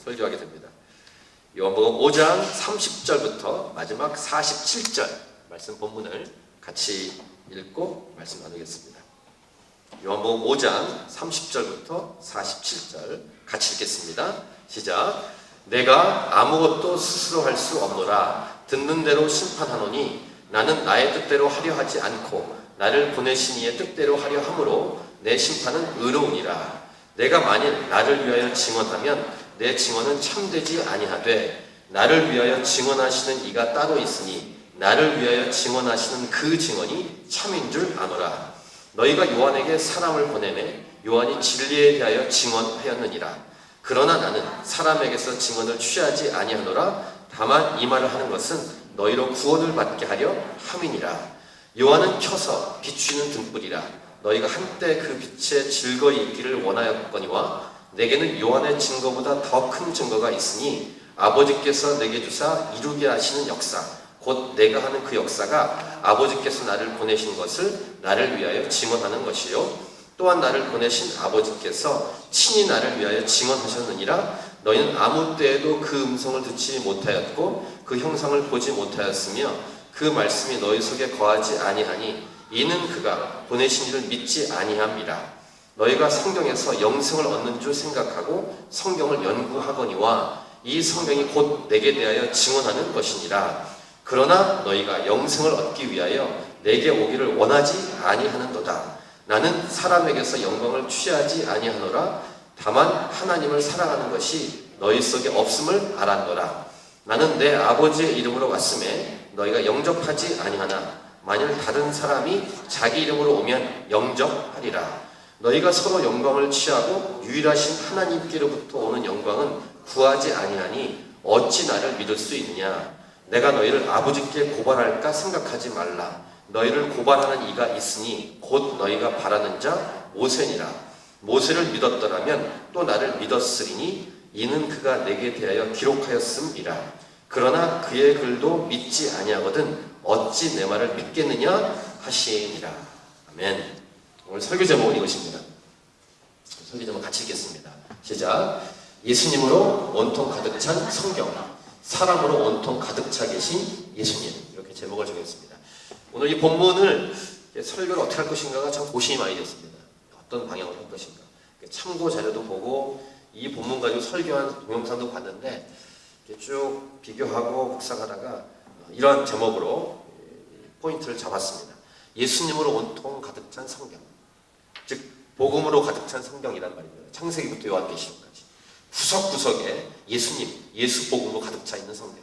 설교하게 됩니다. 요한복음 5장 30절부터 마지막 47절 말씀 본문을 같이 읽고 말씀 나누겠습니다. 요한복음 5장 30절부터 47절 같이 읽겠습니다. 시작. 내가 아무것도 스스로 할 수 없노라. 듣는 대로 심판하노니 나는 나의 뜻대로 하려 하지 않고 나를 보내신 이의 뜻대로 하려 함으로 내 심판은 의로우니라. 내가 만일 나를 위하여 증언하면 내 증언은 참되지 아니하되 나를 위하여 증언하시는 이가 따로 있으니 나를 위하여 증언하시는 그 증언이 참인 줄 아노라. 너희가 요한에게 사람을 보내매 요한이 진리에 대하여 증언하였느니라. 그러나 나는 사람에게서 증언을 취하지 아니하노라. 다만 이 말을 하는 것은 너희로 구원을 받게 하려 함이니라. 요한은 켜서 비추는 등불이라. 너희가 한때 그 빛에 즐거이 있기를 원하였거니와 내게는 요한의 증거보다 더 큰 증거가 있으니 아버지께서 내게 주사 이루게 하시는 역사 곧 내가 하는 그 역사가 아버지께서 나를 보내신 것을 나를 위하여 증언하는 것이요 또한 나를 보내신 아버지께서 친히 나를 위하여 증언하셨느니라. 너희는 아무 때에도 그 음성을 듣지 못하였고 그 형상을 보지 못하였으며 그 말씀이 너희 속에 거하지 아니하니 이는 그가 보내신 이를 믿지 아니함이라. 너희가 성경에서 영생을 얻는 줄 생각하고 성경을 연구하거니와 이 성경이 곧 내게 대하여 증언하는 것이니라. 그러나 너희가 영생을 얻기 위하여 내게 오기를 원하지 아니하는도다. 나는 사람에게서 영광을 취하지 아니하노라. 다만 하나님을 사랑하는 것이 너희 속에 없음을 알았노라. 나는 내 아버지의 이름으로 왔음에 너희가 영접하지 아니하나 만일 다른 사람이 자기 이름으로 오면 영접하리라. 너희가 서로 영광을 취하고 유일하신 하나님께로부터 오는 영광은 구하지 아니하니 어찌 나를 믿을 수 있느냐. 내가 너희를 아버지께 고발할까 생각하지 말라. 너희를 고발하는 이가 있으니 곧 너희가 바라는 자 모세니라. 모세를 믿었더라면 또 나를 믿었으리니 이는 그가 내게 대하여 기록하였음이라. 그러나 그의 글도 믿지 아니하거든 어찌 내 말을 믿겠느냐 하시니라. 아멘. 오늘 설교 제목은 이것입니다. 설교 제목 같이 읽겠습니다. 시작. 예수님으로 온통 가득 찬 성경, 사람으로 온통 가득 차 계신 예수님, 이렇게 제목을 정했습니다. 오늘 이 본문을 설교를 어떻게 할 것인가가 참 고심이 많이 됐습니다. 어떤 방향으로 할 것인가. 참고 자료도 보고 이 본문 가지고 설교한 동영상도 봤는데 쭉 비교하고 묵상하다가 이러한 제목으로 포인트를 잡았습니다. 예수님으로 온통 가득 찬 성경, 즉 복음으로 가득 찬 성경이란 말입니다. 창세기부터 요한계시록까지 구석구석에 예수님, 예수 복음으로 가득 차 있는 성경.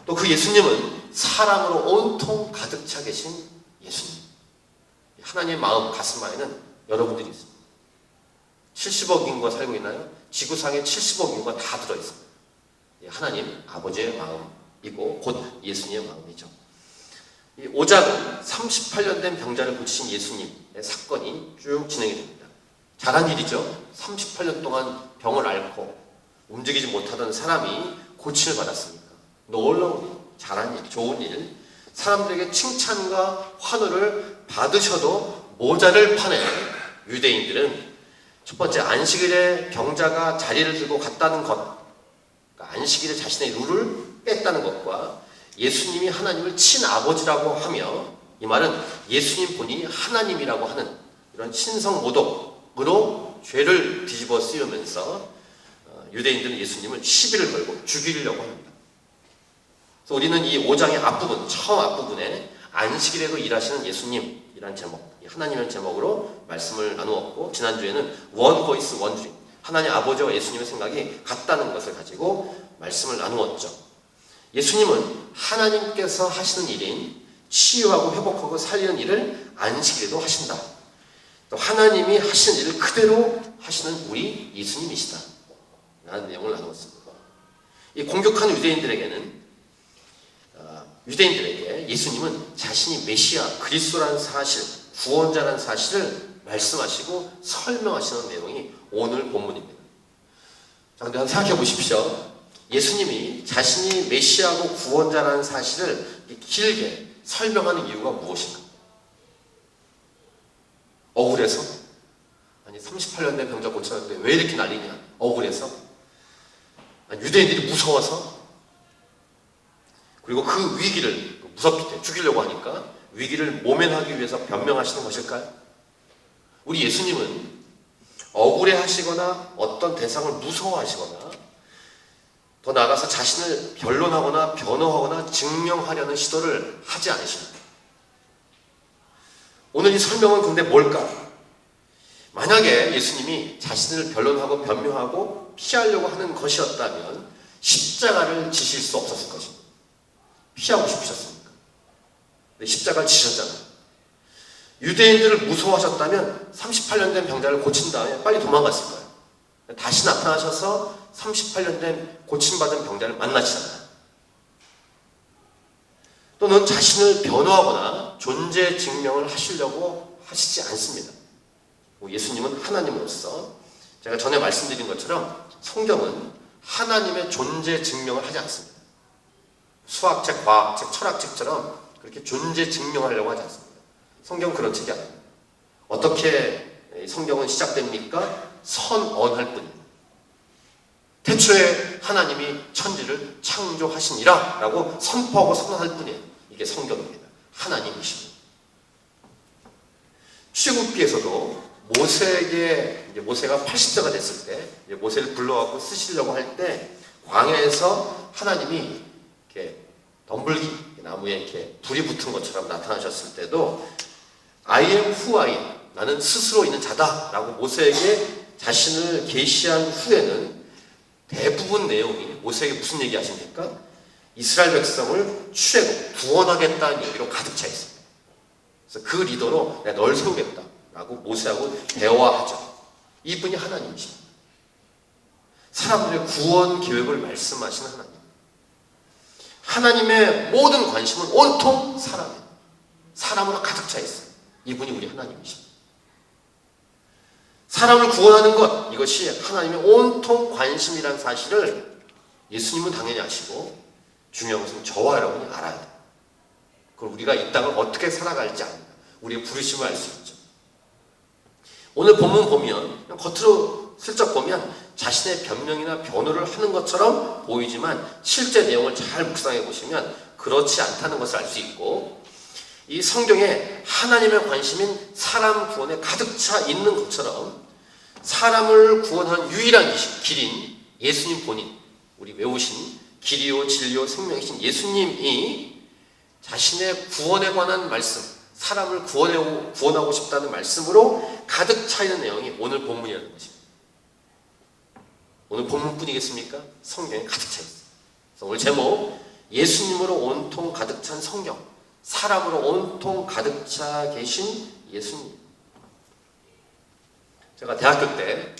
또 그 예수님은 사람으로 온통 가득 차 계신 예수님. 하나님의 마음 가슴 안에는 여러분들이 있습니다. 70억 인구가 살고 있나요? 지구상에 70억 인구가 다 들어있습니다. 하나님 아버지의 마음이고 곧 예수님의 마음이죠. 이 5장은 38년 된 병자를 고치신 예수님의 사건이 쭉 진행이 됩니다. 잘한 일이죠. 38년 동안 병을 앓고 움직이지 못하던 사람이 고침을 받았으니까 놀라운 일, 잘한 일, 좋은 일, 사람들에게 칭찬과 환호를 받으셔도 모자를 파는 유대인들은 첫 번째 안식일에 병자가 자리를 들고 갔다는 것, 그러니까 안식일에 자신의 룰을 뺐다는 것과 예수님이 하나님을 친아버지라고 하며 이 말은 예수님 본인이 하나님이라고 하는 이런 신성모독으로 죄를 뒤집어 씌우면서 유대인들은 예수님을 시비를 걸고 죽이려고 합니다. 그래서 우리는 이 5장의 앞부분, 처음 앞부분에 안식일에도 일하시는 예수님이란 제목, 하나님의 제목으로 말씀을 나누었고 지난주에는 원 보이스 원 드림, 하나님 아버지와 예수님의 생각이 같다는 것을 가지고 말씀을 나누었죠. 예수님은 하나님께서 하시는 일인 치유하고 회복하고 살리는 일을 안식일에도 하신다. 또 하나님이 하시는 일을 그대로 하시는 우리 예수님이시다 라는 내용을 나누었습니다. 이 공격하는 유대인들에게 예수님은 자신이 메시아, 그리스도라는 사실, 구원자라는 사실을 말씀하시고 설명하시는 내용이 오늘 본문입니다. 자, 근데 한번 생각해 보십시오. 예수님이 자신이 메시아고 구원자라는 사실을 길게 설명하는 이유가 무엇인가? 억울해서? 아니 38년 된 병자 고쳤는데 왜 이렇게 난리냐? 억울해서? 유대인들이 무서워서? 그리고 그 위기를 무섭기 때문에 죽이려고 하니까 위기를 모면하기 위해서 변명하시는 것일까요? 우리 예수님은 억울해하시거나 어떤 대상을 무서워하시거나 더 나아가서 자신을 변론하거나 변호하거나 증명하려는 시도를 하지 않으십니다. 오늘 이 설명은 근데 뭘까? 만약에 예수님이 자신을 변론하고 변명하고 피하려고 하는 것이었다면 십자가를 지실 수 없었을 것입니다. 피하고 싶으셨습니까? 근데 십자가를 지셨잖아요. 유대인들을 무서워하셨다면 38년 된 병자를 고친 다음에 빨리 도망갔을 거예요. 다시 나타나셔서 38년 된 고침받은 병자를 만나시잖아요. 또는 자신을 변호하거나 존재 증명을 하시려고 하시지 않습니다. 예수님은 하나님으로서 제가 전에 말씀드린 것처럼 성경은 하나님의 존재 증명을 하지 않습니다. 수학책, 과학책, 철학책처럼 그렇게 존재 증명하려고 하지 않습니다. 성경은 그런 책이 아닙니다. 어떻게 성경은 시작됩니까? 선언할 뿐입니다. 태초에 하나님이 천지를 창조하시니라 라고 선포하고 선언할 뿐이에요. 이게 성경입니다. 하나님이십니다. 출애굽기에서도 모세가 80세가 됐을 때 모세를 불러갖고 쓰시려고 할 때 광야에서 하나님이 이렇게 덤불기 나무에 이렇게 불이 붙은 것처럼 나타나셨을 때도 I am who I am, 나는 스스로 있는 자다라고 모세에게 자신을 계시한 후에는 대부분 내용이 모세에게 무슨 얘기 하십니까? 이스라엘 백성을 출애굽, 구원하겠다는 얘기로 가득 차 있습니다. 그래서 그 리더로 내가 널 세우겠다라고 모세하고 대화하죠. 이분이 하나님이십니다. 사람들의 구원 계획을 말씀하시는 하나님. 하나님의 모든 관심은 온통 사람이에요. 사람으로 가득 차 있어요. 이분이 우리 하나님이십니다. 사람을 구원하는 것, 이것이 하나님의 온통 관심이라는 사실을 예수님은 당연히 아시고 중요한 것은 저와 여러분이 알아야 돼요. 그럼 우리가 이 땅을 어떻게 살아갈지 압니다. 우리의 부르심을 알 수 있죠. 오늘 본문 보면 겉으로 슬쩍 보면 자신의 변명이나 변호를 하는 것처럼 보이지만 실제 내용을 잘 묵상해 보시면 그렇지 않다는 것을 알 수 있고 이 성경에 하나님의 관심인 사람 구원에 가득 차 있는 것처럼 사람을 구원하는 유일한 길인 예수님 본인, 우리 외우신 길이요 진리요 생명이신 예수님이 자신의 구원에 관한 말씀, 사람을 구원하고 싶다는 말씀으로 가득 차 있는 내용이 오늘 본문이라는 것입니다. 오늘 본문뿐이겠습니까? 성경에 가득 차 있어요. 그래서 오늘 제목 예수님으로 온통 가득 찬 성경, 사람으로 온통 가득 차 계신 예수님. 제가 대학교 때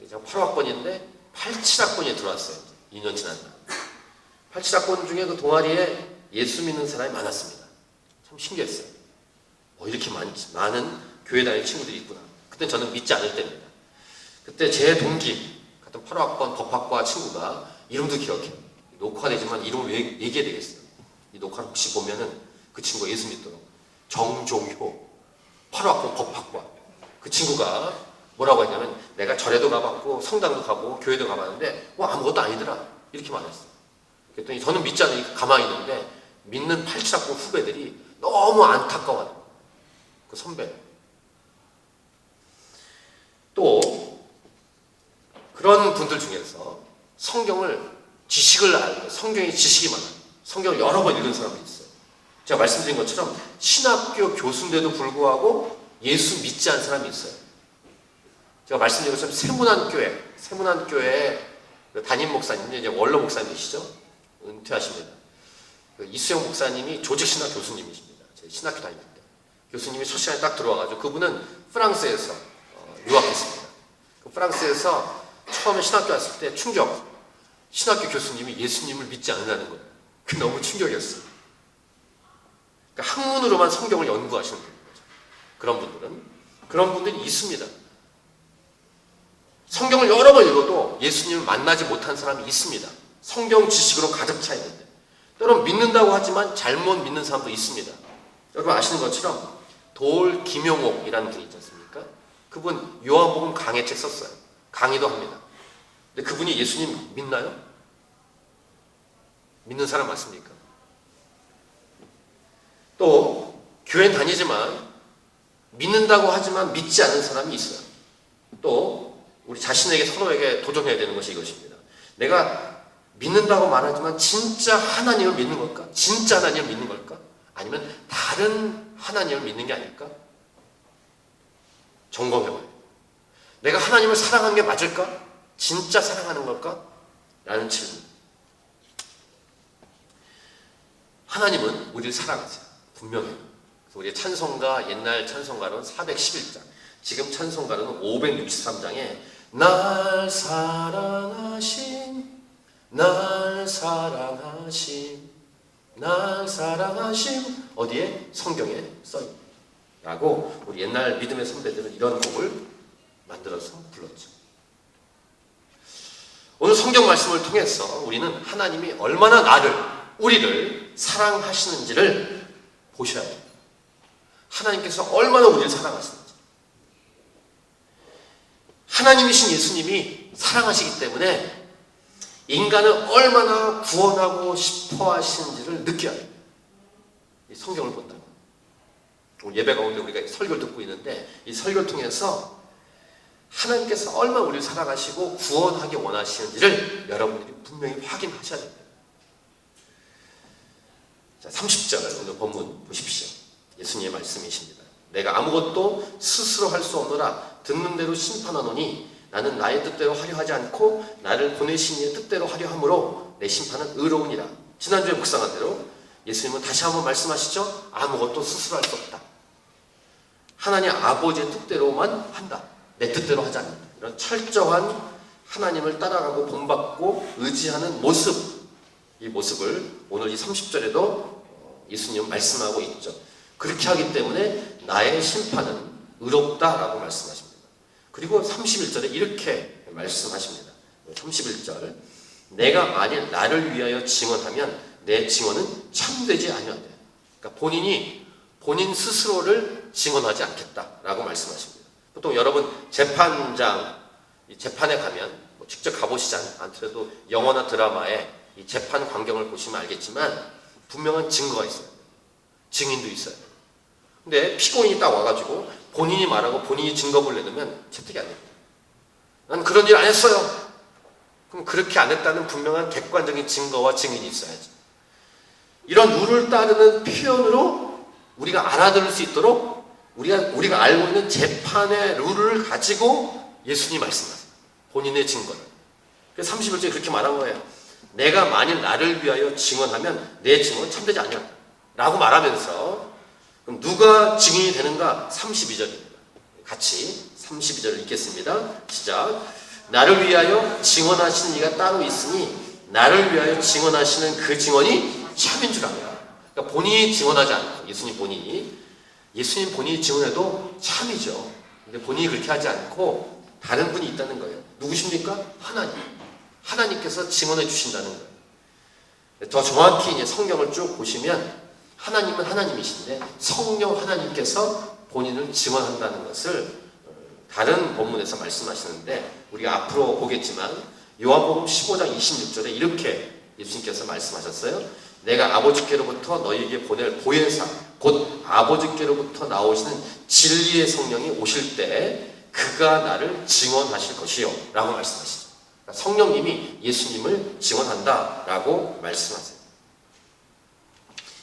제가 8학번인데 87학번에 들어왔어요. 2년 지난 날. 87학번 중에 그 동아리에 예수 믿는 사람이 많았습니다. 참 신기했어요. 이렇게 많은 교회 다니는 친구들이 있구나. 그때 저는 믿지 않을 때입니다. 그때 제 동기 같은 8학번 법학과 친구가 이름도 기억해요. 녹화되지만 이름을 얘기해야 되겠어요. 이 녹화를 혹시 보면은 그 친구가 예수 믿도록 정종효 8학번 법학과 그 친구가 뭐라고 했냐면 내가 절에도 가봤고 성당도 가고 교회도 가봤는데 아무것도 아니더라 이렇게 말했어요. 그랬더니 저는 믿지 않으니까 가만히 있는데 믿는 87학번 후배들이 너무 안타까워요. 그 선배. 또 그런 분들 중에서 지식을 알고 성경의 지식이 많아요. 성경을 여러 번 읽은 사람이 있어요. 제가 말씀드린 것처럼 신학교 교수인데도 불구하고 예수 믿지 않은 사람이 있어요. 제가 말씀드린 것처럼 세문안교회 담임 목사님, 이제 원로 목사님이시죠? 은퇴하십니다. 이수영 목사님이 조직신학 교수님이십니다. 제 신학교 다닐 때. 교수님이 첫 시간에 딱 들어와가지고 그분은 프랑스에서 유학했습니다. 프랑스에서 처음에 신학교 왔을 때 충격. 신학교 교수님이 예수님을 믿지 않는다는 거예요. 그게 너무 충격이었어요. 그러니까 학문으로만 성경을 연구하시는 분인 거죠. 그런 분들이 있습니다. 성경을 여러 번 읽어도 예수님을 만나지 못한 사람이 있습니다. 성경 지식으로 가득 차 있는데 때로는 믿는다고 하지만 잘못 믿는 사람도 있습니다. 여러분 아시는 것처럼 돌 김용옥이라는 분이 있지 않습니까? 그분 요한복음 강해책 썼어요. 강의도 합니다. 근데 그분이 예수님 믿나요? 믿는 사람 맞습니까? 또 교회 다니지만 믿는다고 하지만 믿지 않는 사람이 있어요. 또 우리 자신에게 서로에게 도전해야 되는 것이 이것입니다. 내가 믿는다고 말하지만 진짜 하나님을 믿는 걸까? 진짜 하나님을 믿는 걸까? 아니면 다른 하나님을 믿는 게 아닐까? 점검해봐요. 내가 하나님을 사랑하는 게 맞을까? 진짜 사랑하는 걸까? 라는 질문. 하나님은 우리를 사랑하세요. 분명해요. 우리의 찬송가, 옛날 찬송가로는 411장, 지금 찬송가로는 563장에 날 사랑하심, 날 사랑하심, 날 사랑하심, 어디에? 성경에 써있다 라고 우리 옛날 믿음의 선배들은 이런 곡을 만들어서 불렀죠. 오늘 성경 말씀을 통해서 우리는 하나님이 얼마나 우리를 사랑하시는지를 보셔야 돼요. 하나님께서 얼마나 우리를 사랑하시는지. 하나님이신 예수님이 사랑하시기 때문에 인간을 얼마나 구원하고 싶어 하시는지를 느껴야 돼요. 이 성경을 본다면. 오늘 예배 가운데 우리가 설교를 듣고 있는데 이 설교를 통해서 하나님께서 얼마나 우리를 사랑하시고 구원하기 원하시는지를 여러분들이 분명히 확인하셔야 됩니다. 자, 30절 오늘 본문 보십시오. 예수님의 말씀이십니다. 내가 아무것도 스스로 할 수 없노라. 듣는 대로 심판하노니 나는 나의 뜻대로 하려 하지 않고 나를 보내신 이의 뜻대로 하려 함으로 내 심판은 의로우니라. 지난주에 묵상한 대로 예수님은 다시 한번 말씀하시죠. 아무것도 스스로 할 수 없다. 하나님 아버지의 뜻대로만 한다. 내 뜻대로 하지 않는다. 이런 철저한 하나님을 따라가고 본받고 의지하는 모습, 이 모습을 오늘 이 30절에도 예수님은 말씀하고 있죠. 그렇게 하기 때문에 나의 심판은 의롭다라고 말씀하십니다. 그리고 31절에 이렇게 말씀하십니다. 31절 내가 만일 나를 위하여 증언하면 내 증언은 참되지 아니하되. 그러니까 본인 스스로를 증언하지 않겠다라고 말씀하십니다. 보통 여러분 재판장, 재판에 가면 직접 가보시지 않더라도 영화나 드라마에 이 재판 광경을 보시면 알겠지만 분명한 증거가 있어요. 증인도 있어요. 근데 피고인이 딱 와가지고 본인이 말하고 본인이 증거를 내놓으면 채택이 안 됩니다. 난 그런 일 안 했어요. 그럼 그렇게 안 했다는 분명한 객관적인 증거와 증인이 있어야죠. 이런 룰을 따르는 표현으로 우리가 알아들을 수 있도록 우리가 알고 있는 재판의 룰을 가지고 예수님이 말씀하세요. 본인의 증거를. 그래서 31절에 그렇게 말한 거예요. 내가 만일 나를 위하여 증언하면 내 증언은 참되지 아니하다 라고 말하면서 그럼 누가 증인이 되는가? 32절입니다. 같이 32절을 읽겠습니다. 시작. 나를 위하여 증언하시는 이가 따로 있으니 나를 위하여 증언하시는 그 증언이 참인 줄 압니다. 그러니까 본인이 증언하지 않고 예수님 본인이 증언해도 참이죠. 근데 본인이 그렇게 하지 않고 다른 분이 있다는 거예요. 누구십니까? 하나님께서 증언해 주신다는 거예요. 더 정확히 이제 성경을 쭉 보시면 하나님은 하나님이신데 성령 하나님께서 본인을 증언한다는 것을 다른 본문에서 말씀하시는데 우리가 앞으로 보겠지만 요한복음 15장 26절에 이렇게 예수님께서 말씀하셨어요. 내가 아버지께로부터 너희에게 보낼 보혜사 곧 아버지께로부터 나오시는 진리의 성령이 오실 때 그가 나를 증언하실 것이요 라고 말씀하시죠. 그러니까 성령님이 예수님을 증언한다 라고 말씀하세요.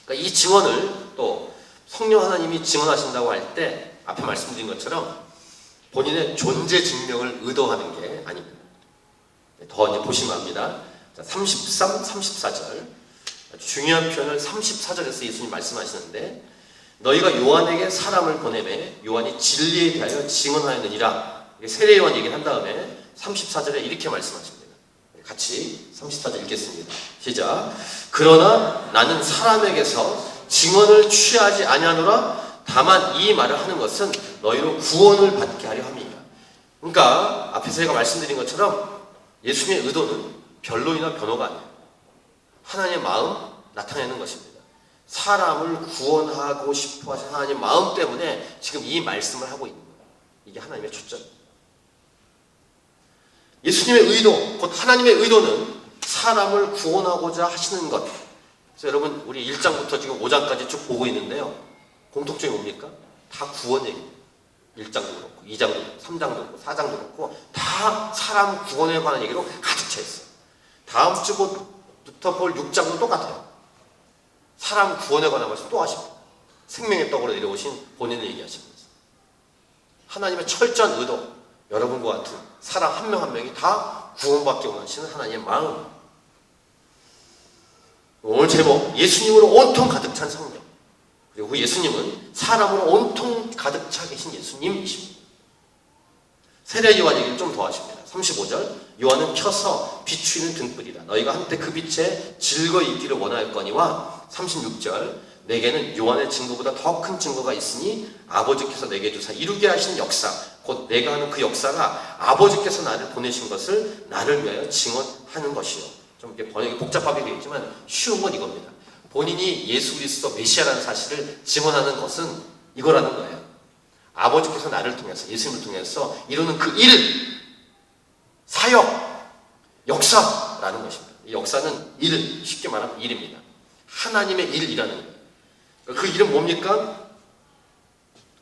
그러니까 이 증언을 또 성령 하나님이 증언하신다고 할 때 앞에 말씀드린 것처럼 본인의 존재 증명을 의도하는 게 아닙니다. 더 이제 보시면 합니다. 33, 34절 아주 중요한 표현을 34절에서 예수님 말씀하시는데 너희가 요한에게 사람을 보내매 요한이 진리에 대하여 증언하였느니라. 세례 요한 얘기를 한 다음에 34절에 이렇게 말씀하십니다. 같이 34절 읽겠습니다. 시작. 그러나 나는 사람에게서 증언을 취하지 아니하노라. 다만 이 말을 하는 것은 너희로 구원을 받게 하려 함이니라. 그러니까 앞에서 제가 말씀드린 것처럼 예수님의 의도는 변론이나 변호가 아니에요. 하나님의 마음 나타내는 것입니다. 사람을 구원하고 싶어 하신 하나님의 마음 때문에 지금 이 말씀을 하고 있는 거예요. 이게 하나님의 초점입니다. 예수님의 의도, 곧 하나님의 의도는 사람을 구원하고자 하시는 것. 그래서 여러분 우리 1장부터 지금 5장까지 쭉 보고 있는데요. 공통점이 뭡니까? 다 구원 얘기입니다. 1장도 그렇고 2장도 그렇고 3장도 그렇고 4장도 그렇고 다 사람 구원에 관한 얘기로 가득 차 있어요. 다음 주부터 볼 6장도 똑같아요. 사람 구원에 관한 말씀 또 하십니다. 생명의 떡으로 내려오신 본인을 얘기하시면서 하나님의 철저한 의도, 여러분과 같은 사람 한 명 한 명이 다 구원받기 원하시는 하나님의 마음. 오늘 제목, 예수님으로 온통 가득 찬 성령. 그리고 그 예수님은 사람으로 온통 가득 차 계신 예수님이십니다. 세례 요한 얘기를 좀 더 하십니다. 35절, 요한은 켜서 비추이는 등불이라 너희가 한때 그 빛에 즐거이 있기를 원하였거니와 36절, 내게는 요한의 증거보다 더 큰 증거가 있으니 아버지께서 내게 주사 이루게 하신 역사, 곧 내가 하는 그 역사가 아버지께서 나를 보내신 것을 나를 위하여 증언하는 것이요. 좀 이렇게 번역이 복잡하게 되어 있지만 쉬운 건 이겁니다. 본인이 예수 그리스도 메시아라는 사실을 증언하는 것은 이거라는 거예요. 아버지께서 나를 통해서, 예수님을 통해서 이루는 그 일, 사역, 역사라는 것입니다. 이 역사는 일, 쉽게 말하면 일입니다. 하나님의 일이라는 거예요. 그 일은 뭡니까?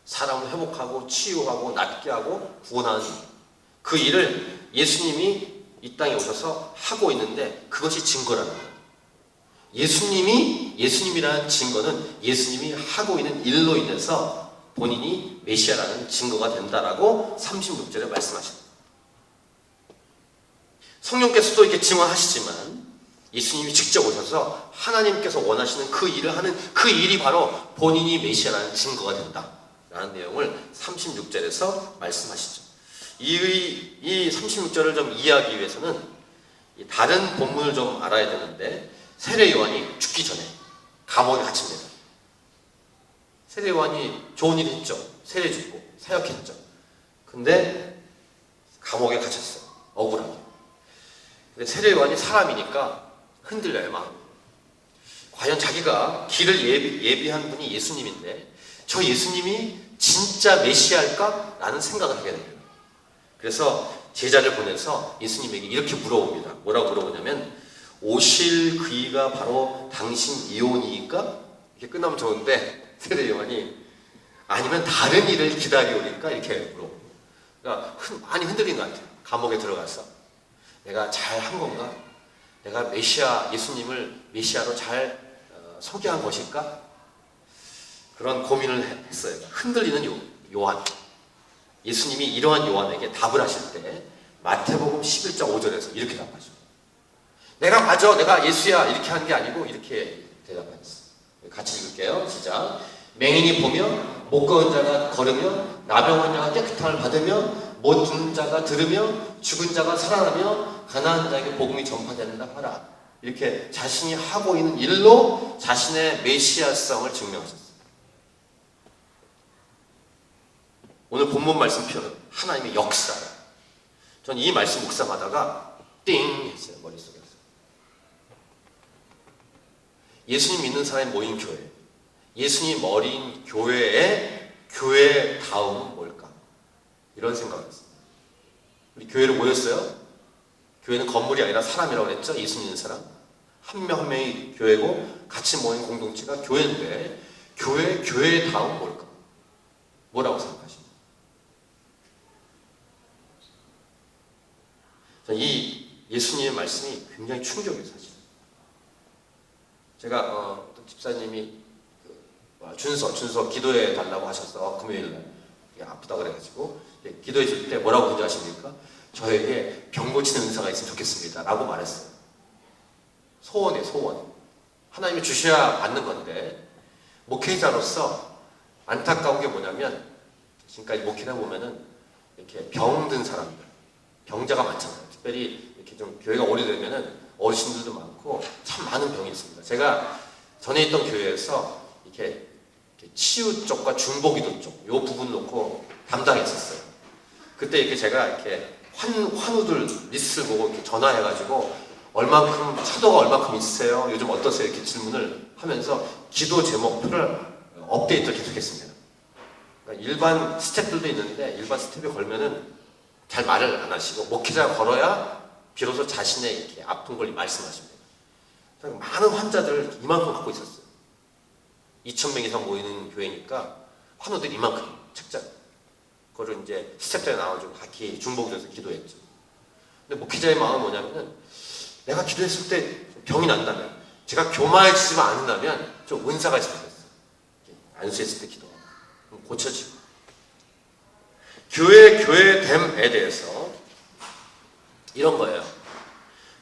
사람을 회복하고 치유하고 낫게 하고 구원하는 일. 그 일을 예수님이 이 땅에 오셔서 하고 있는데 그것이 증거라는 거예요. 예수님이라는 증거는 예수님이 하고 있는 일로 인해서 본인이 메시아라는 증거가 된다라고 36절에 말씀하십니다. 성령께서도 이렇게 증언하시지만 예수님이 직접 오셔서 하나님께서 원하시는 그 일을 하는 그 일이 바로 본인이 메시아라는 증거가 된다라는 내용을 36절에서 말씀하시죠. 이 36절을 좀 이해하기 위해서는 다른 본문을 좀 알아야 되는데 세례 요한이 죽기 전에 감옥에 갇힙니다. 세례 요한이 좋은 일 했죠. 세례 주고 사역했죠. 근데 감옥에 갇혔어요. 억울하게. 근데 세례 요한이 사람이니까 흔들려요, 마음이. 과연 자기가 길을 예비한 분이 예수님인데 저 예수님이 진짜 메시아일까? 라는 생각을 하게 됩니다. 그래서 제자를 보내서 예수님에게 이렇게 물어봅니다. 뭐라고 물어보냐면 오실 그이가 바로 당신 이온이니까? 이렇게 끝나면 좋은데 세례 요한이 아니면 다른 일을 기다려오니까 이렇게 물어봅니다. 그러니까 많이 흔들린 것 같아요. 감옥에 들어가서 내가 잘 한 건가? 내가 메시아, 예수님을 메시아로 잘 소개한 것일까? 그런 고민을 했어요. 흔들리는 요한. 예수님이 이러한 요한에게 답을 하실 때 마태복음 11장 5절에서 이렇게 답하죠. 내가 맞아, 내가 예수야 이렇게 하는 게 아니고 이렇게 대답하셨어요. 같이 읽을게요. 시작. 맹인이 보며 못 걷는 자가 걸으며 나병한 자가 깨끗함을 받으며 못 듣는 자가 들으며 죽은 자가 살아나며 가난한 자에게 복음이 전파된다 하라. 이렇게 자신이 하고 있는 일로 자신의 메시아성을 증명하셨어요. 오늘 본문 말씀 표현 하나님의 역사. 전 이 말씀 묵상하다가 띵 했어요. 머릿속에서. 예수님 믿는 사람이 모인 교회. 예수님 어린 교회의 교회 다음은 뭘까? 이런 생각을 했어요. 우리 교회를 모였어요. 교회는 건물이 아니라 사람이라고 그랬죠. 예수 믿는 사람. 한 명 한 명이 교회고 같이 모인 공동체가 교회인데 교회의 다음 뭘까? 뭐라고 생각하십니까? 이 예수님의 말씀이 굉장히 충격이에요, 사실. 제가 어떤 집사님이 준서 기도해 달라고 하셔서 금요일날 아프다 그래가지고 기도해 줄 때 뭐라고 기도하십니까? 저에게 병 고치는 은사가 있으면 좋겠습니다 라고 말했어요. 소원이에요, 소원. 하나님이 주셔야 받는 건데 목회자로서 안타까운 게 뭐냐면 지금까지 목회를 해보면은 이렇게 병든 사람들, 병자가 많잖아요. 특별히 이렇게 좀 교회가 오래되면은 어르신들도 많고 참 많은 병이 있습니다. 제가 전에 있던 교회에서 이렇게 치유 쪽과 중보기도 쪽, 요 부분 놓고 담당했었어요. 그때 이렇게 제가 이렇게 환우들 리스트를 보고 이렇게 전화해가지고 얼만큼, 차도가 얼만큼 있으세요? 요즘 어떠세요? 이렇게 질문을 하면서 기도 제목표를 업데이트를 계속했습니다. 그러니까 일반 스텝들도 있는데 일반 스텝에 걸면은 잘 말을 안 하시고 목회자가 걸어야 비로소 자신의 이렇게 아픈 걸 말씀하십니다. 많은 환자들을 이만큼 갖고 있었어요. 2,000명 이상 모이는 교회니까 환우들이 이만큼 책자. 그거를 이제 스태프들이 나와주고 각기 중복돼서 기도했죠. 근데 목회자의 마음은 뭐냐면은 내가 기도했을 때 병이 난다면, 제가 교만해지지만 않는다면 좀 은사가 있었어요. 안수했을 때 기도하고 그럼 고쳐지고. 교회됨에 대해서 이런 거예요.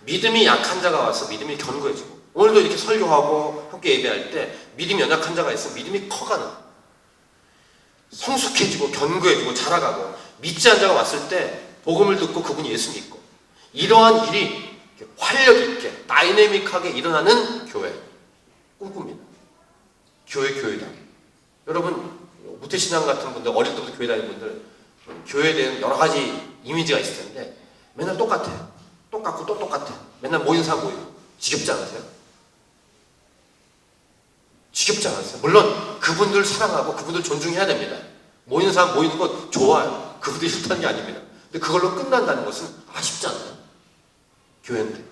믿음이 약한 자가 와서 믿음이 견고해지고, 오늘도 이렇게 설교하고 함께 예배할 때 믿음이 연약한 자가 있으면 믿음이 커가는, 성숙해지고 견고해지고 자라가고, 믿지 않은 자가 왔을 때 복음을 듣고 그분이 예수 믿고, 이러한 일이 활력 있게 다이내믹하게 일어나는 교회 꿈꿉니다. 교회다. 여러분 무태신앙 같은 분들, 어릴 때부터 교회 다니는 분들, 교회에 대한 여러 가지 이미지가 있을 텐데 맨날 똑같아요. 똑같고 또 똑같아. 맨날 모이는 사람 모이고. 지겹지 않으세요? 지겹지 않으세요? 물론 그분들 사랑하고 그분들 존중해야 됩니다. 모이는 사람 모이는 거 좋아요. 그분들 싫다는 게 아닙니다. 근데 그걸로 끝난다는 것은 아쉽지 않아요? 교회인데.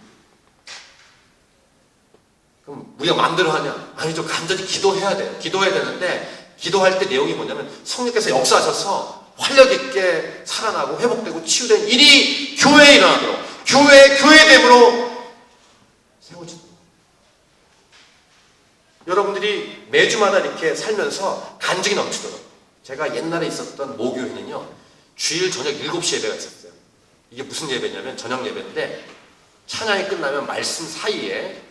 그럼 우리가 마음대로 하냐? 아니죠. 간절히 기도해야 돼요. 기도해야 되는데, 기도할 때 내용이 뭐냐면 성령께서 역사하셔서 활력 있게 살아나고 회복되고 치유된 일이 교회에 일어나도록, 교회됨으로 세워진다. 여러분들이 매주마다 이렇게 살면서 간증이 넘치도록. 제가 옛날에 있었던 모교회는요, 주일 저녁 7시 예배가 있었어요. 이게 무슨 예배냐면 저녁 예배인데, 찬양이 끝나면 말씀 사이에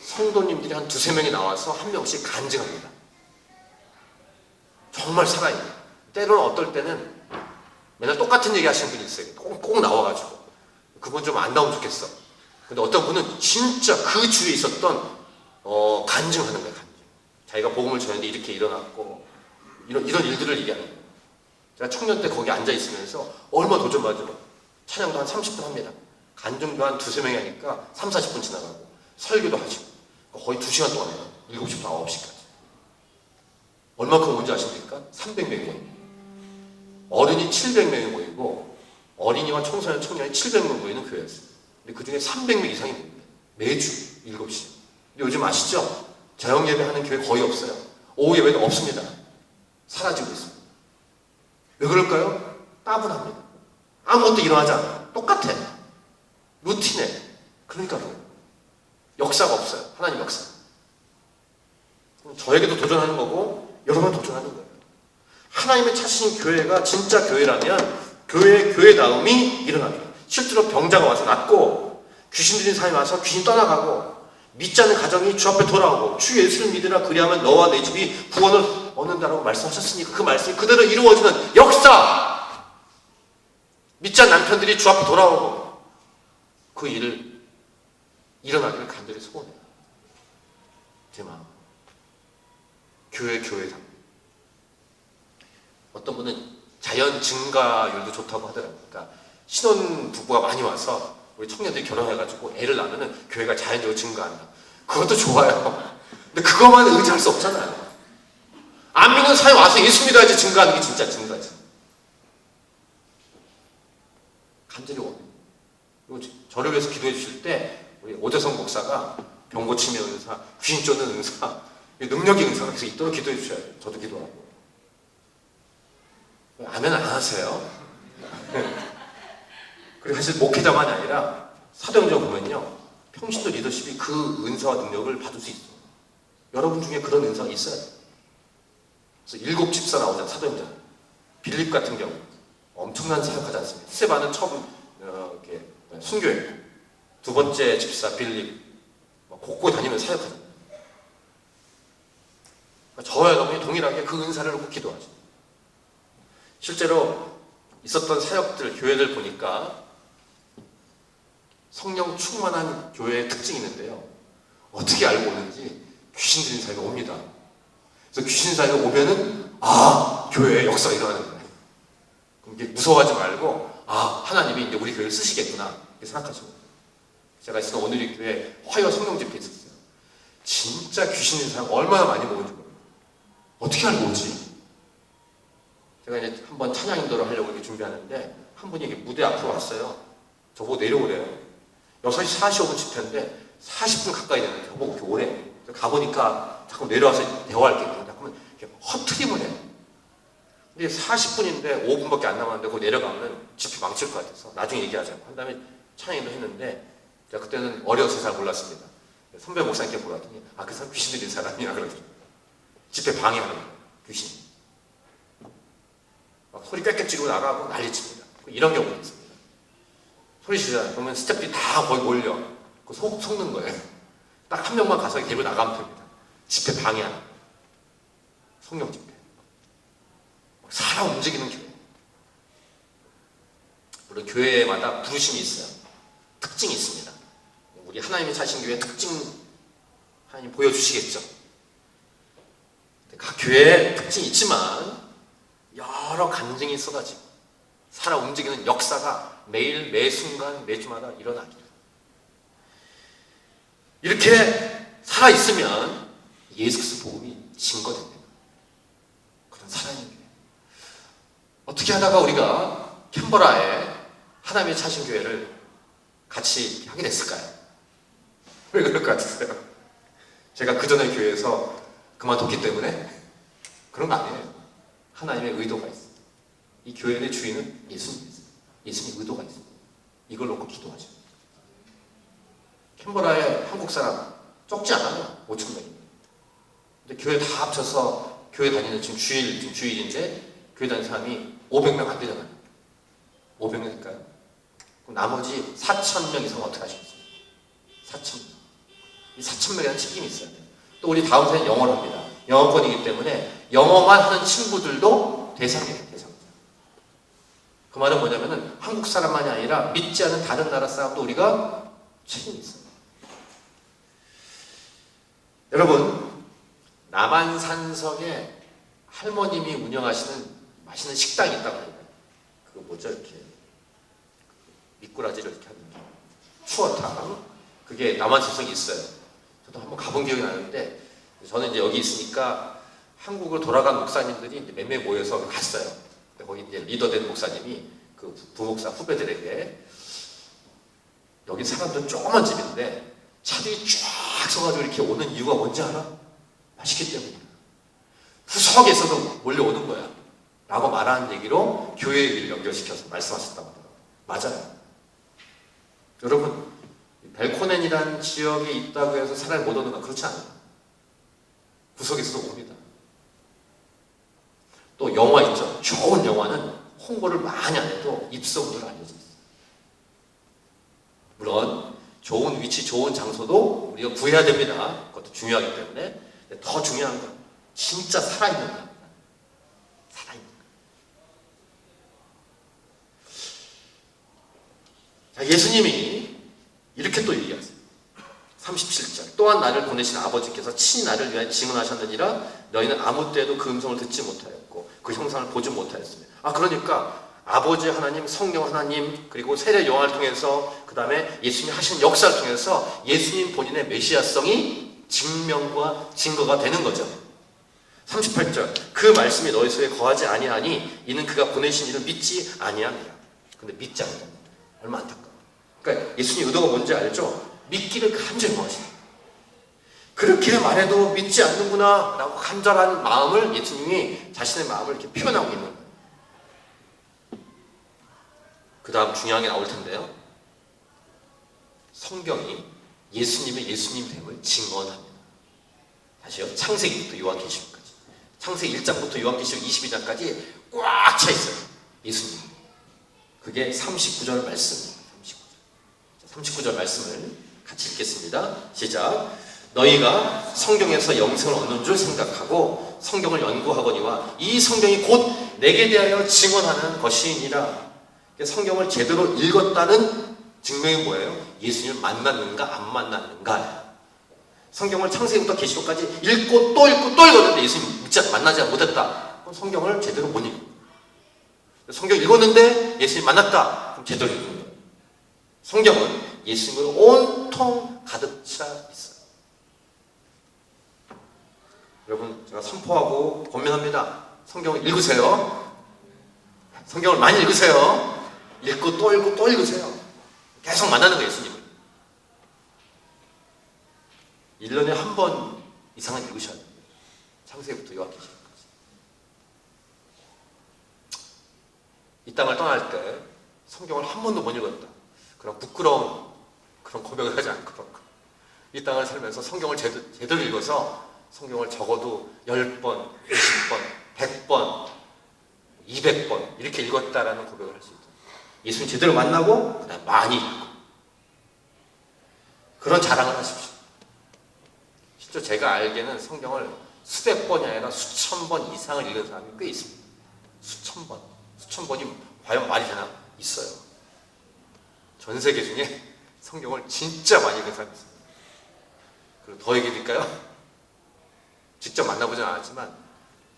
성도님들이 한 2-3명이 나와서 한 명씩 간증합니다. 정말 살아있는. 때로는 어떨 때는 맨날 똑같은 얘기 하시는 분이 있어요. 꼭 나와가지고. 그분 좀 안 나오면 좋겠어. 근데 어떤 분은 진짜 그 주위에 있었던 간증하는 거예요. 간증. 자기가 복음을 전했는데 이렇게 일어났고 이런 일들을 얘기하는 거예요. 제가 청년 때 거기 앉아있으면서 얼마 도전받으면 찬양도 한 30분 합니다. 간증도 한 2-3명이 하니까 30-40분 지나가고 설교도 하시고 거의 2시간 동안 해요. 7시부터 9시까지. 얼마큼 온지 아십니까? 300명이 모입니다. 어른이 700명이 모이고 어린이와 청소년, 청년이 700명 모이는 교회였어요. 근데 그 중에 300명 이상이 모입니다. 매주 7시. 근데 요즘 아시죠? 저녁 예배하는 교회 거의 없어요. 오후 예배도 없습니다. 사라지고 있습니다. 왜 그럴까요? 따분합니다. 아무것도 일어나지 않아요. 똑같아. 루틴에. 그러니까 그래요. 역사가 없어요. 하나님 역사. 저에게도 도전하는 거고 여러분 도전하는 거예요. 하나님의 찾으신 교회가 진짜 교회라면 교회다움이 일어납니다. 실제로 병자가 와서 낫고, 귀신 들린 사람이 와서 귀신 떠나가고, 믿지 않는 가정이 주 앞에 돌아오고, 주 예수를 믿으라 그리하면 너와 내 집이 구원을 얻는다라고 말씀하셨으니까 그 말씀이 그대로 이루어지는 역사! 믿지 않는 남편들이 주 앞에 돌아오고 그 일을 일어나기를 간절히 소원해요. 제 마음. 교회다. 어떤 분은 자연 증가율도 좋다고 하더라고요. 그러니까 신혼 부부가 많이 와서 우리 청년들이 결혼해가지고 애를 낳으면 교회가 자연적으로 증가한다. 그것도 좋아요. 근데 그것만 의지할 수 없잖아요. 안 믿는 사람이 와서 예수 믿어야지 증가하는 게 진짜 증가지. 간절히 원해요. 그리고 저를 위해서 기도해 주실 때 우리 오재성 목사가 병 고침의 은사, 귀신 쫓는 은사, 능력의 은사가 계속 있도록 기도해 주셔야 돼요. 저도 기도하고. 아멘 안 하세요? 그리고 사실 목회자만이 아니라 사도행전 보면요, 평신도 리더십이 그 은사와 능력을 받을 수 있어요. 여러분 중에 그런 은사가 있어야 돼요. 그래서 7 집사 나오잖아요. 사도행전. 빌립 같은 경우 엄청난 사역하지 않습니까? 스테반은 처음 이렇게 순교했고, 2번째 집사 빌립 곳곳 다니면서 사역하잖아요. 저와 여러분이 동일하게 그 은사를 놓고 기도하죠. 실제로 있었던 사역들, 교회들 보니까 성령 충만한 교회의 특징이 있는데요. 어떻게 알고 오는지 귀신 들린 사람이 옵니다. 그래서 귀신 사람이 오면은 교회에 역사가 일어나는 거예요. 그럼 이게 무서워하지 말고 하나님이 이제 우리 교회를 쓰시겠구나 이렇게 생각하시고. 제가 있었던 오늘의 교회 화요 성령 집회 있었어요. 진짜 귀신 들린 사람 얼마나 많이 모은지 모르겠어요. 어떻게 알고 오지? 제가 이제 한번 찬양 인도를 하려고 이렇게 준비하는데 한 분이 무대 앞으로 왔어요. 저보고 내려오래요. 6시 45분 집회인데 40분 가까이 되는데 저보고 이렇게 오래. 가보니까 자꾸 내려와서 대화할 게 있는데 자꾸 이렇게 허트림을 해요. 근데 40분인데 5분밖에 안 남았는데 그거 내려가면 집회 망칠 것 같아서 나중에 얘기하자고 한 다음에 찬양도 했는데 제가 그때는 어려서 잘 몰랐습니다. 선배 목사님께 물었더니 그 사람 귀신 들린 사람이야 그러더라고요. 집회 방해하는 거예요. 귀신. 막 소리 꽥꽥 지르고 나가고 난리칩니다. 이런 경우도 있습니다. 소리 지르잖아요. 그러면 스태프들이 다 거기 몰려. 속는 거예요. 딱 한 명만 가서 데리고 나가면 됩니다. 집회 방해하는 성령 집회. 사람 움직이는 교회. 물론 교회마다 부르심이 있어요. 특징이 있습니다. 우리 하나님이 사신 교회의 특징 하나님 보여주시겠죠. 각 교회에 특징이 있지만 여러 간증이 쏟아지고 살아 움직이는 역사가 매일 매순간 매주마다 일어나기를. 이렇게 살아있으면 예수 그리스도 복음이 증거됩니다. 그런 살아있는 교회. 어떻게 하다가 우리가 캔버라에 하나님의 사신 교회를 같이 하게 됐을까요? 왜 그럴 것 같으세요? 제가 그 전에 교회에서 그만뒀기 때문에? 그런 거 아니에요. 하나님의 의도가 있어요. 이 교회의 주인은 예수님이세요. 예수님의 의도가 있어요. 이걸 놓고 기도하죠. 캔버라에 한국 사람 적지 않아요. 5,000명입니다. 근데 교회 다 합쳐서 교회 다니는 지금 주일인데 교회 다니는 사람이 500명 안 되잖아요. 500명일까요? 그럼 나머지 4,000명 이상 어떻게 하시겠어요? 4,000명. 이 4,000명이라는 책임이 있어요. 또 우리 다음 세는 영어를 합니다. 영어권이기 때문에 영어만 하는 친구들도 대상이에요. 대상자. 그 말은 뭐냐면은 한국 사람만이 아니라 믿지 않은 다른 나라 사람도 우리가 책임이 있어요. 여러분, 남한산성에 할머님이 운영하시는 맛있는 식당이 있다고 해요. 그거 뭐죠? 이렇게 미꾸라지를 이렇게 하는 추어탕. 그게 남한산성에 있어요. 저도 한번 가본 기억이 나는데 저는 이제 여기 있으니까 한국으로 돌아간 목사님들이 이제 몇 명 모여서 갔어요. 거기 이제 리더된 목사님이 그 부목사 후배들에게 여기 사람들은 조그만 집인데 차들이 쫙 서가지고 이렇게 오는 이유가 뭔지 알아? 맛있기 때문이야. 구석에서도 몰려오는 거야. 라고 말하는 얘기로 교회의 일을 연결시켜서 말씀하셨다고 하더라고요. 맞아요. 여러분, 벨코넨이라는 지역에 있다고 해서 사람이 못 오는 건 그렇지 않아요. 구석에서도 옵니다. 또 영화 있죠. 좋은 영화는 홍보를 많이 안 해도 입소문으로 알려져 있어요. 물론 좋은 위치, 좋은 장소도 우리가 구해야 됩니다. 그것도 중요하기 때문에. 더 중요한 건 진짜 살아있는 겁니다. 살아있는 거. 자, 예수님이 이렇게 또 얘기하세요. 37절. 또한 나를 보내신 아버지께서 친히 나를 위하여 증언하셨느니라. 너희는 아무 때에도 그 음성을 듣지 못하였고 그 형상을 보지 못하였으며. 그러니까 아버지 하나님, 성령 하나님, 그리고 세례 요한을 통해서 그 다음에 예수님이 하신 역사를 통해서 예수님 본인의 메시아성이 증명과 증거가 되는 거죠. 38절. 그 말씀이 너희 속에 거하지 아니하니 이는 그가 보내신 이를 믿지 아니함이라. 근데 믿지 않는다. 얼마나 안타까워. 그러니까 예수님 의도가 뭔지 알죠? 믿기를 간절히 원하시는. 그렇게 말해도 믿지 않는구나 라고 간절한 마음을 예수님이 자신의 마음을 이렇게 표현하고 있는 거예요. 그 다음 중요한 게 나올 텐데요. 성경이 예수님의 예수님됨을 증언합니다. 다시요. 창세기부터 요한계시록까지. 창세기 1장부터 요한계시록 22장까지 꽉 차 있어요. 예수님. 그게 39절 말씀입니다. 39절 말씀을 같이 읽겠습니다. 시작. 너희가 성경에서 영생을 얻는 줄 생각하고 성경을 연구하거니와 이 성경이 곧 내게 대하여 증언하는 것이니라. 성경을 제대로 읽었다는 증명이 뭐예요? 예수님을 만났는가 안 만났는가. 성경을 창세기부터 계시록까지 읽고 또 읽고 또 읽었는데 예수님 만나지 못했다. 그럼 성경을 제대로 못 읽어. 성경 읽었는데 예수님 만났다. 그럼 제대로 읽는 거예요. 성경은 예수님으로 온통 가득 차 있어요. 여러분, 제가 선포하고 권면합니다. 성경을 읽으세요. 성경을 많이 읽으세요. 읽고 또 읽고 또 읽으세요. 계속 만나는 거예요, 예수님을. 1년에 한 번 이상은 읽으셔야 돼요. 창세기부터 요한계시록까지. 이 땅을 떠날 때 성경을 한 번도 못 읽었다. 그런 부끄러운 그런 고백을 하지 않고 이 땅을 살면서 성경을 제대로 읽어서 성경을 적어도 10번, 20번, 100번, 200번 이렇게 읽었다라는 고백을 할 수 있다. 예수님 제대로 만나고 그다음 많이 읽고 그런 자랑을 하십시오. 실제 제가 알기에는 성경을 수백 번이 아니라 수천 번 이상을 읽은 사람이 꽤 있습니다. 수천 번. 수천 번이 과연 말이 되나? 있어요. 전 세계 중에 성경을 진짜 많이 읽은 사람이 있습니다. 그리고 더 얘기해 드릴까요? 직접 만나보진 않았지만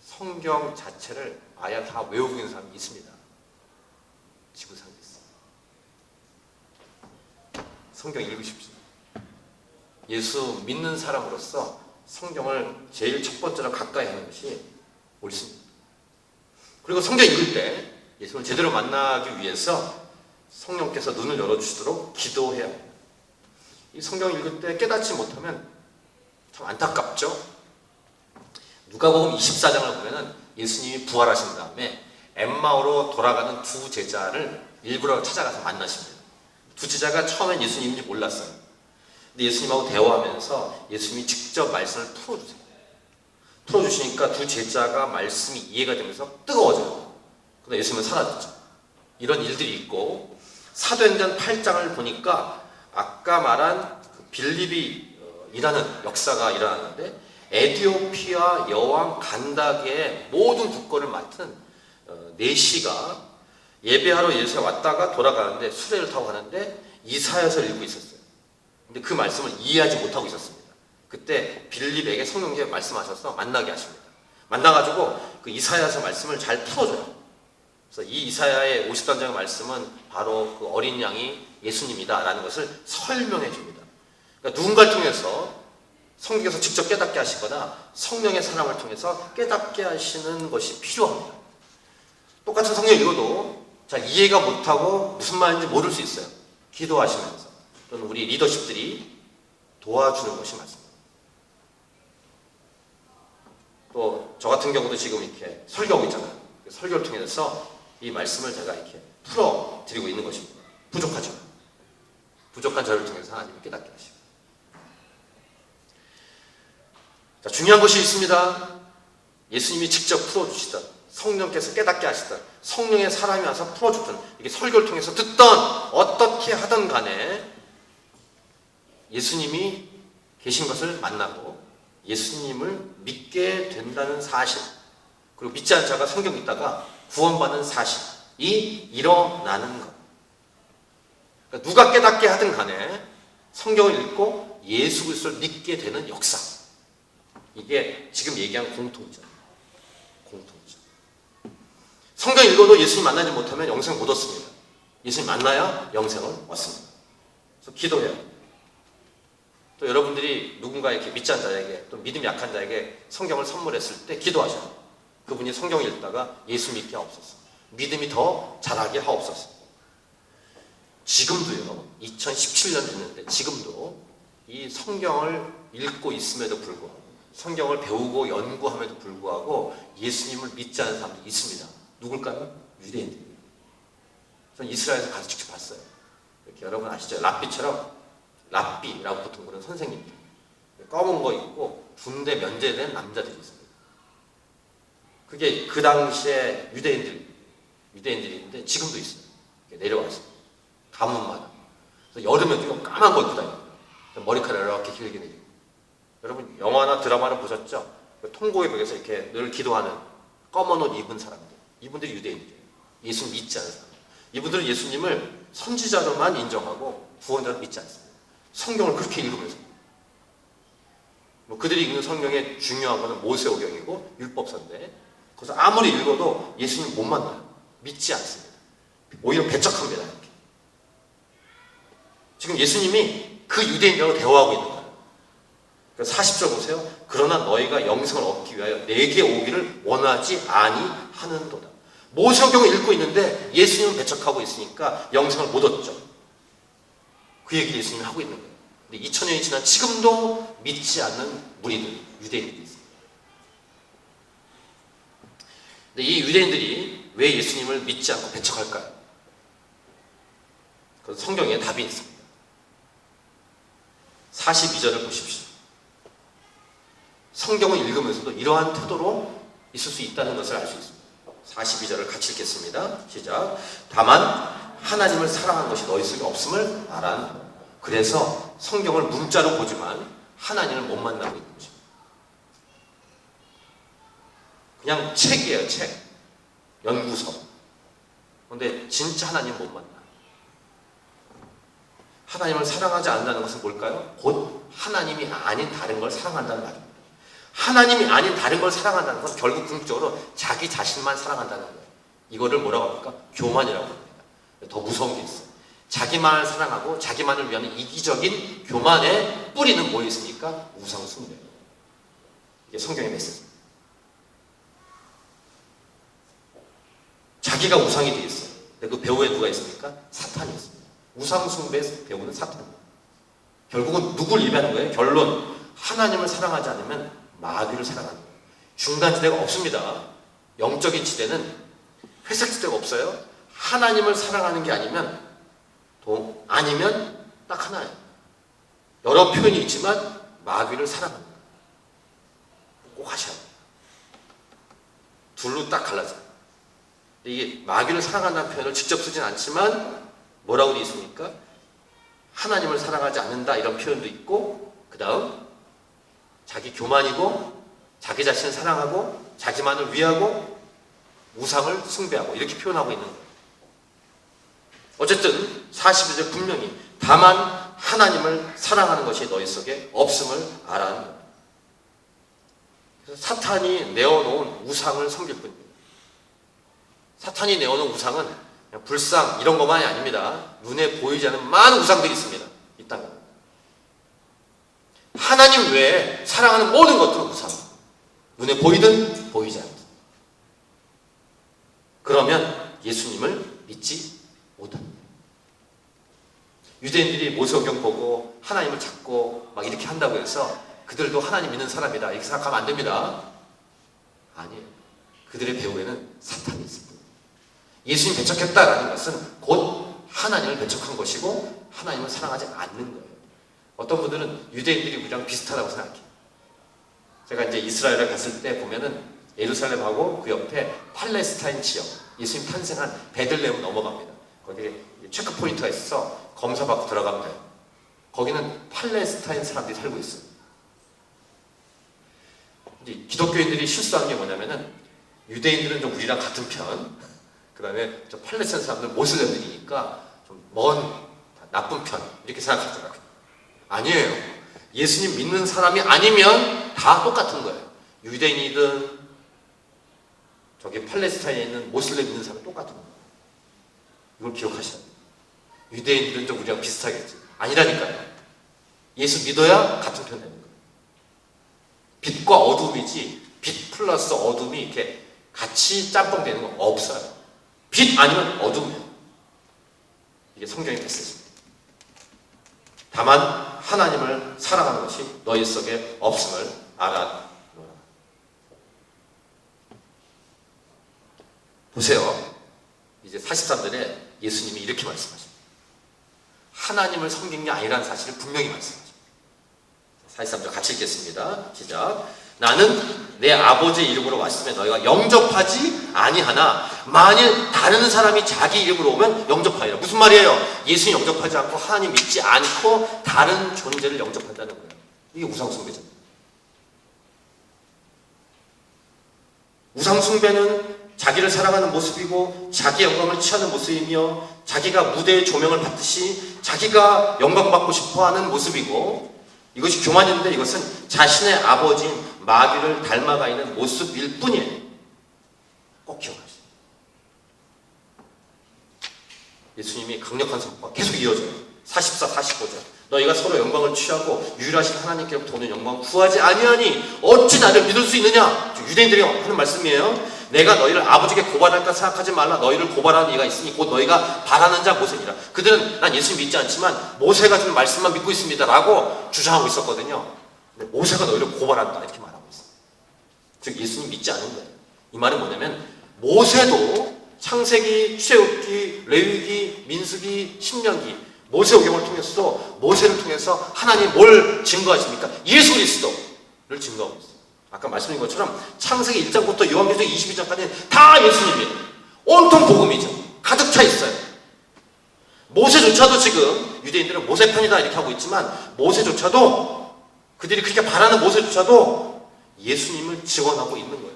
성경 자체를 아예 다 외우고 있는 사람이 있습니다. 지구상에 있어요. 성경 읽으십시오. 예수 믿는 사람으로서 성경을 제일 첫 번째로 가까이 하는 것이 옳습니다. 그리고 성경 읽을 때 예수를 제대로 만나기 위해서 성령께서 눈을 열어주시도록 기도해야 합니다. 이 성경 읽을 때 깨닫지 못하면 참 안타깝죠? 누가복음 24장을 보면은 예수님이 부활하신 다음에 엠마오로 돌아가는 두 제자를 일부러 찾아가서 만나십니다. 두 제자가 처음엔 예수님인지 몰랐어요. 근데 예수님하고 대화하면서 예수님이 직접 말씀을 풀어주세요. 풀어주시니까 두 제자가 말씀이 이해가 되면서 뜨거워져요. 근데 예수님은 사라졌죠. 이런 일들이 있고 사도행전 8장을 보니까 아까 말한 그 빌립이 일하는 역사가 일어났는데 에티오피아 여왕 간다게의 모든 국권을 맡은 네시가 예배하러 예루살렘에 왔다가 돌아가는데 수레를 타고 가는데 이사야서를 읽고 있었어요. 근데 그 말씀을 이해하지 못하고 있었습니다. 그때 빌립에게 성령님이 말씀하셔서 만나게 하십니다. 만나가지고 그 이사야서 말씀을 잘 풀어줘요. 그래서 이 이사야의 50단장의 말씀은 바로 그 어린 양이 예수님이다라는 것을 설명해 줍니다. 그러니까 누군가를 통해서 성경에서 직접 깨닫게 하시거나 성령의 사람을 통해서 깨닫게 하시는 것이 필요합니다. 똑같은 성경 읽어도 잘 이해가 못하고 무슨 말인지 모를 수 있어요. 기도하시면서 또는 우리 리더십들이 도와주는 것이 맞습니다. 또 저 같은 경우도 지금 이렇게 설교하고 있잖아요. 설교를 통해서 이 말씀을 제가 이렇게 풀어드리고 있는 것입니다. 부족하죠. 부족한 저를 통해서 하나님이 깨닫게 하시고. 자, 중요한 것이 있습니다. 예수님이 직접 풀어주시던, 성령께서 깨닫게 하시던, 성령의 사람이 와서 풀어주던, 이게 설교를 통해서 듣던, 어떻게 하든 간에 예수님이 계신 것을 만나고 예수님을 믿게 된다는 사실, 그리고 믿지 않은 자가 성경 읽다가 구원받는 사실이 일어나는 것. 그러니까 누가 깨닫게 하든 간에 성경을 읽고 예수 그리스도를 믿게 되는 역사. 이게 지금 얘기한 공통점. 공통점. 성경 읽어도 예수님 만나지 못하면 영생 못 얻습니다. 예수님 만나야 영생을 얻습니다. 그래서 기도해요. 또 여러분들이 누군가 이렇게 믿지 않은 자에게 또 믿음이 약한 자에게 성경을 선물했을 때 기도하셔요. 그분이 성경을 읽다가 예수 믿게 하옵소서. 믿음이 더 자라게 하옵소서. 지금도요. 2017년 됐는데 지금도 이 성경을 읽고 있음에도 불구하고 성경을 배우고 연구함에도 불구하고 예수님을 믿지 않는 사람들이 있습니다. 누굴까요? 유대인들입니다. 저는 이스라엘에서 가서 직접 봤어요. 이렇게 여러분 아시죠? 랍비처럼 랍비라고 보통 그런 선생님들. 검은 거 입고 군대 면제된 남자들이 있습니다. 그게 그 당시에 유대인들인데 지금도 있어요. 내려와서 가문마다. 그래서 여름에도 까만 거 입고 다닙니다. 머리카락 이렇게 길게 내리고. 여러분 영화나 드라마를 보셨죠? 통곡의 벽에서 이렇게 늘 기도하는 검은 옷 입은 사람들. 이분들이 유대인들이에요. 예수님 믿지 않는 사람. 이분들은 예수님을 선지자로만 인정하고 구원자로 믿지 않습니다. 성경을 그렇게 읽으면서. 그들이 읽는 성경의 중요한 것은 모세오경이고 율법서인데 그래서 아무리 읽어도 예수님 못 만나요. 믿지 않습니다. 오히려 배척합니다. 이렇게. 지금 예수님이 그 유대인들하고 대화하고 있는 거예요. 그래서 40절 보세요. 그러나 너희가 영생을 얻기 위하여 내게 오기를 원하지 아니하는도다. 모세오경을 읽고 있는데 예수님은 배척하고 있으니까 영생을 못 얻죠. 그 얘기를 예수님이 하고 있는 거예요. 근데 2000년이 지난 지금도 믿지 않는 무리들, 유대인들이 있습니다. 근데 이 유대인들이 왜 예수님을 믿지 않고 배척할까요? 그 성경에 답이 있습니다. 42절을 보십시오. 성경을 읽으면서도 이러한 태도로 있을 수 있다는 것을 알 수 있습니다. 42절을 같이 읽겠습니다. 시작. 다만 하나님을 사랑한 것이 너희 속에 없음을 알아는. 그래서 성경을 문자로 보지만 하나님을 못 만나고 있는 것입니다. 그냥 책이에요, 책. 연구서. 그런데 진짜 하나님 못 만나. 하나님을 사랑하지 않는다는 것은 뭘까요? 곧 하나님이 아닌 다른 걸 사랑한다는 말입니다. 하나님이 아닌 다른 걸 사랑한다는 건 결국 궁극적으로 자기 자신만 사랑한다는 거예요. 이거를 뭐라고 합니까? 교만이라고 합니다. 더 무서운 게 있어요. 자기만을 사랑하고 자기만을 위한 이기적인 교만의 뿌리는 뭐에 있습니까? 우상 숭배. 이게 성경의 메시지입니다. 자기가 우상이 되어 있어요. 근데 그 배후에 누가 있습니까? 사탄이 있습니다. 우상 숭배의 배후는 사탄입니다. 결국은 누굴 예배하는 거예요? 결론, 하나님을 사랑하지 않으면 마귀를 사랑하는 거예요. 중간지대가 없습니다. 영적인 지대는 회색 지대가 없어요. 하나님을 사랑하는 게 아니면 딱 하나예요. 여러 표현이 있지만 마귀를 사랑하는 거예요. 꼭 하셔야 돼요. 둘로 딱 갈라져요. 이게 마귀를 사랑한다는 표현을 직접 쓰진 않지만 뭐라고 되어 있습니까? 하나님을 사랑하지 않는다 이런 표현도 있고, 그 다음 자기 교만이고 자기 자신을 사랑하고 자기만을 위하고 우상을 숭배하고 이렇게 표현하고 있는 거예요. 어쨌든 42절 분명히 다만 하나님을 사랑하는 것이 너희 속에 없음을 알아는 거예요. 그래서 사탄이 내어놓은 우상을 섬길 뿐입니다. 사탄이 내어놓은 우상은 그냥 불상 이런 것만이 아닙니다. 눈에 보이지 않는 많은 우상들이 있습니다. 이 땅에. 하나님 외에 사랑하는 모든 것들은 우상. 눈에 보이든 보이지 않든. 그러면 예수님을 믿지 못합니다. 유대인들이 모세오경 보고 하나님을 찾고 막 이렇게 한다고 해서 그들도 하나님 믿는 사람이다 이렇게 생각하면 안 됩니다. 아니에요. 그들의 배후에는 사탄이 있습니다. 예수님 배척했다라는 것은 곧 하나님을 배척한 것이고 하나님을 사랑하지 않는 거예요. 어떤 분들은 유대인들이 우리랑 비슷하다고 생각해요. 제가 이제 이스라엘에 갔을 때 보면은 예루살렘하고 그 옆에 팔레스타인 지역, 예수님 탄생한 베들레헴 넘어갑니다. 거기에 체크포인트가 있어서 검사받고 들어가면 돼요. 거기는 팔레스타인 사람들이 살고 있어요. 이제 기독교인들이 실수하는 게 뭐냐면은 유대인들은 좀 우리랑 같은 편, 그 다음에 저 팔레스타인 사람들 모슬렘들이니까 좀 먼 나쁜 편 이렇게 생각하더라고요. 아니에요. 예수님 믿는 사람이 아니면 다 똑같은 거예요. 유대인이든 저기 팔레스타인에 있는 모슬렘 믿는 사람이 똑같은 거예요. 이걸 기억하셔야 돼요. 유대인들은 좀 우리랑 비슷하겠지. 아니라니까요. 예수 믿어야 같은 편 되는 거예요. 빛과 어둠이지 빛 플러스 어둠이 이렇게 같이 짬뽕 되는 거 없어요. 빛 아니면 어둠이에요. 이게 성경의 메시지입니다. 다만 하나님을 사랑하는 것이 너희 속에 없음을 알아. 보세요. 이제 43절에 예수님이 이렇게 말씀하십니다. 하나님을 섬긴 게 아니라는 사실을 분명히 말씀하십니다. 43절 같이 읽겠습니다. 시작. 나는 내 아버지의 이름으로 왔으면 너희가 영접하지 아니하나 만일 다른 사람이 자기 이름으로 오면 영접하리라. 무슨 말이에요? 예수님 영접하지 않고 하나님 믿지 않고 다른 존재를 영접한다는 거예요. 이게 우상숭배잖아요. 우상숭배는 자기를 사랑하는 모습이고 자기 영광을 취하는 모습이며 자기가 무대의 조명을 받듯이 자기가 영광받고 싶어하는 모습이고, 이것이 교만인데 이것은 자신의 아버지인 마귀를 닮아가 있는 모습일 뿐이에요. 꼭 기억하세요. 예수님이 강력한 선포가 계속 이어져요. 44, 45절. 너희가 서로 영광을 취하고 유일하신 하나님께로부터 오는 영광을 구하지 아니하니 어찌 나를 믿을 수 있느냐? 유대인들이 하는 말씀이에요. 내가 너희를 아버지께 고발할까 생각하지 말라. 너희를 고발하는 이가 있으니 곧 너희가 바라는 자 모세니라. 그들은 난 예수님 믿지 않지만 모세가 준 말씀만 믿고 있습니다 라고 주장하고 있었거든요. 근데 모세가 너희를 고발한다 이렇게 말하고 있어요. 즉 예수님 믿지 않은 거예요. 이 말은 뭐냐면 모세도 창세기, 출애굽기, 레위기, 민수기, 신명기 모세오경을 통해서 모세를 통해서 하나님 뭘 증거하십니까? 예수 그리스도를 증거하고 있어요. 아까 말씀드린 것처럼 창세기 1장부터 요한계시록 22장까지는 다 예수님이에요. 온통 복음이죠. 가득 차 있어요. 모세조차도 지금 유대인들은 모세 편이다 이렇게 하고 있지만 모세조차도 그들이 그렇게 바라는 모세조차도 예수님을 증언하고 있는 거예요.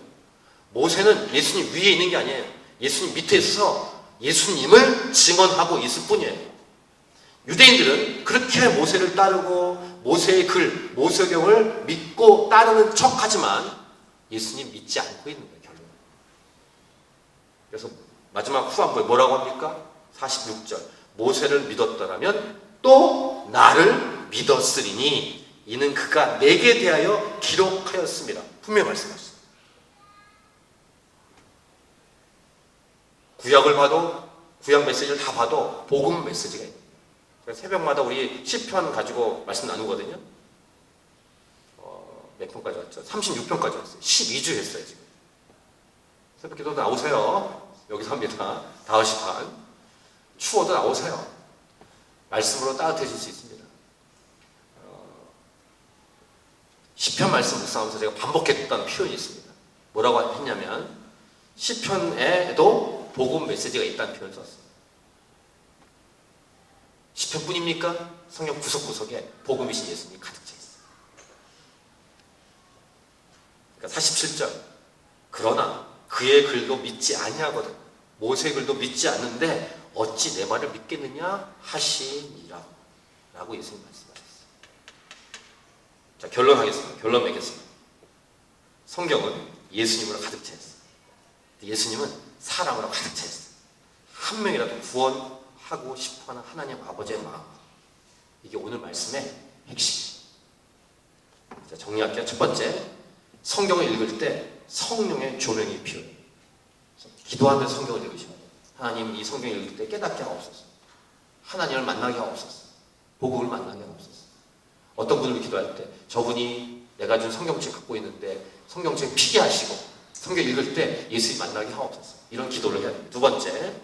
모세는 예수님 위에 있는 게 아니에요. 예수님 밑에 있어서 예수님을 증언하고 있을 뿐이에요. 유대인들은 그렇게 모세를 따르고 모세의 글, 모세경을 믿고 따르는 척하지만 예수님 믿지 않고 있는 거예요. 결론. 그래서 마지막 후반부에 뭐라고 합니까? 46절 모세를 믿었더라면 또 나를 믿었으리니 이는 그가 내게 대하여 기록하였습니다. 분명히 말씀하셨어요. 구약을 봐도 구약 메시지를 다 봐도 복음 메시지가 있어요. 새벽마다 우리 시편 가지고 말씀 나누거든요. 몇 편까지 왔죠? 36편까지 왔어요. 12주 했어요 지금. 새벽 기도도 나오세요. 여기서 합니다. 5시 반. 추워도 나오세요. 말씀으로 따뜻해질 수 있습니다. 시편 말씀 묵상하면서 제가 반복했던 표현이 있습니다. 뭐라고 했냐면 시편에도 복음 메시지가 있다는 표현을 썼어요. 시편뿐입니까? 성경 구석구석에 복음이신 예수님이 가득 차 있어요. 그러니까 47절 그러나 그의 글도 믿지 아니하거든 모세의 글도 믿지 않는데 어찌 내 말을 믿겠느냐 하시니라 라고 예수님 말씀하셨어요. 자, 결론하겠습니다. 결론 맺겠습니다. 성경은 예수님으로 가득 차 있어요. 예수님은 사랑으로 가득 차 있어요. 한 명이라도 구원하고 싶어하는 하나님 아버지의 마음, 이게 오늘 말씀의 핵심. 자, 정리할게요. 첫 번째, 성경을 읽을 때 성령의 조명이 필요해요. 기도하는 성경을 읽으셔야 돼요. 하나님, 이 성경을 읽을 때 깨닫게 하옵소서. 하나님을 만나게 하옵소서. 복음을 만나게 하옵소서. 어떤 분을 기도할 때 저분이 내가 준 성경책 갖고 있는데 성경책 피게 하시고 성경 읽을 때 예수님 만나게 하옵소서. 이런 기도를 해야 돼요. 두 번째,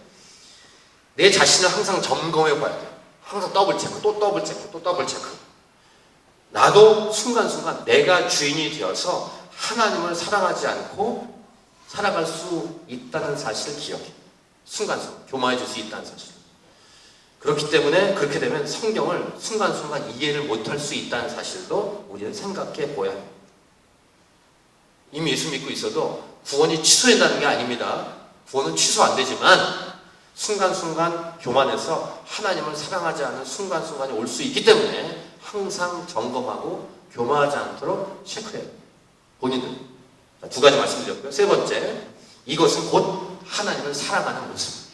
내 자신을 항상 점검해 봐야 돼요. 항상 더블 체크, 또 더블 체크, 또 더블 체크. 나도 순간순간 내가 주인이 되어서 하나님을 사랑하지 않고 살아갈 수 있다는 사실을 기억해. 순간순간 교만해 줄 수 있다는 사실. 그렇기 때문에 그렇게 되면 성경을 순간순간 이해를 못할 수 있다는 사실도 우리는 생각해 보아야 해요. 이미 예수 믿고 있어도 구원이 취소된다는 게 아닙니다. 구원은 취소 안 되지만 순간순간 교만해서 하나님을 사랑하지 않은 순간순간이 올 수 있기 때문에 항상 점검하고 교만하지 않도록 체크해요. 본인은. 두 가지 말씀드렸고요. 세 번째, 이것은 곧 하나님을 사랑하는 모습.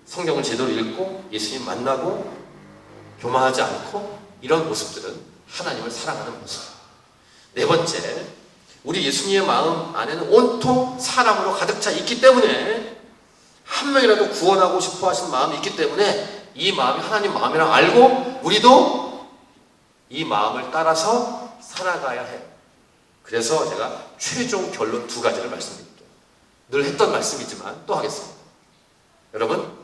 성경을 제대로 읽고 예수님 만나고 교만하지 않고 이런 모습들은 하나님을 사랑하는 모습. 네 번째, 우리 예수님의 마음 안에는 온통 사랑으로 가득 차 있기 때문에 한 명이라도 구원하고 싶어 하시는 마음이 있기 때문에 이 마음이 하나님 마음이라 알고 우리도 이 마음을 따라서 살아가야 해요. 그래서 제가 최종 결론 두 가지를 말씀드릴게요. 늘 했던 말씀이지만 또 하겠습니다. 여러분,